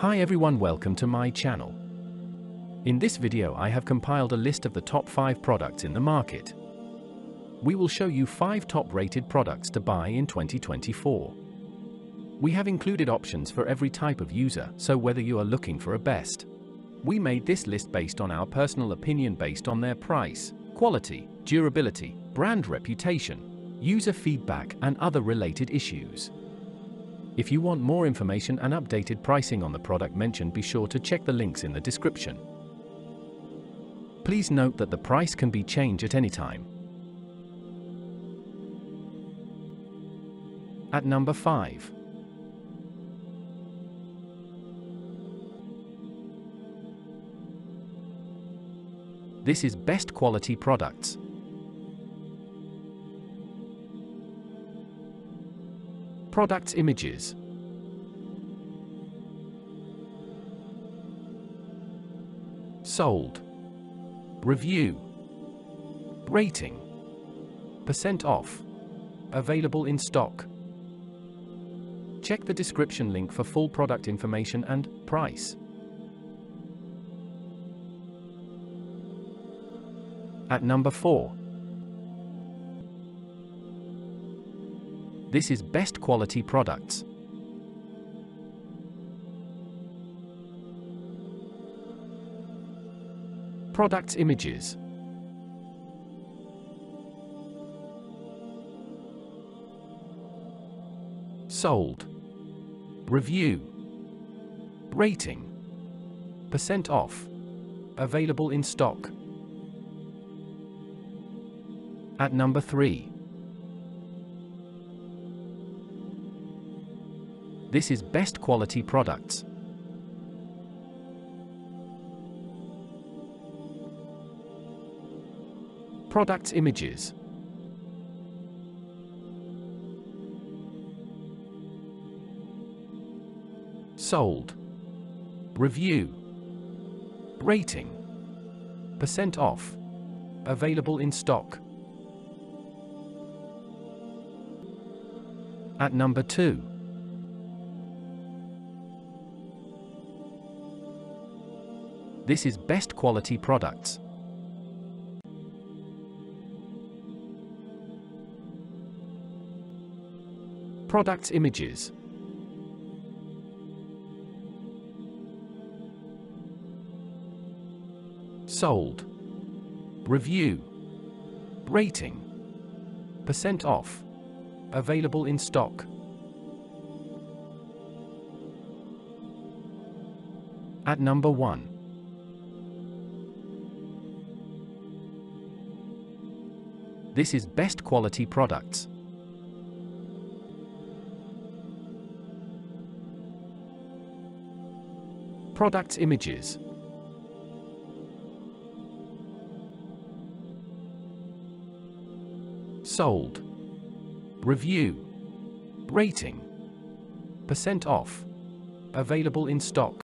Hi everyone, welcome to my channel. In this video I have compiled a list of the top 5 products in the market. We will show you 5 top rated products to buy in 2024. We have included options for every type of user, so whether you are looking for a best. We made this list based on our personal opinion based on their price, quality, durability, brand reputation, user feedback and other related issues. If you want more information and updated pricing on the product mentioned, be sure to check the links in the description. Please note that the price can be changed at any time. At number 5. This is best quality products. Products images. Sold. Review. Rating. Percent off. Available in stock. Check the description link for full product information and price. At number 4. This is best quality products. Products images. Sold. Review. Rating. Percent off. Available in stock. At number 3. This is best quality products. Products images. Sold. Review. Rating. Percent off. Available in stock. At number 2. This is best quality products. Products images. Sold. Review. Rating. Percent off. Available in stock. At number 1. This is best quality products. Products images. Sold. Review. Rating. Percent off. Available in stock.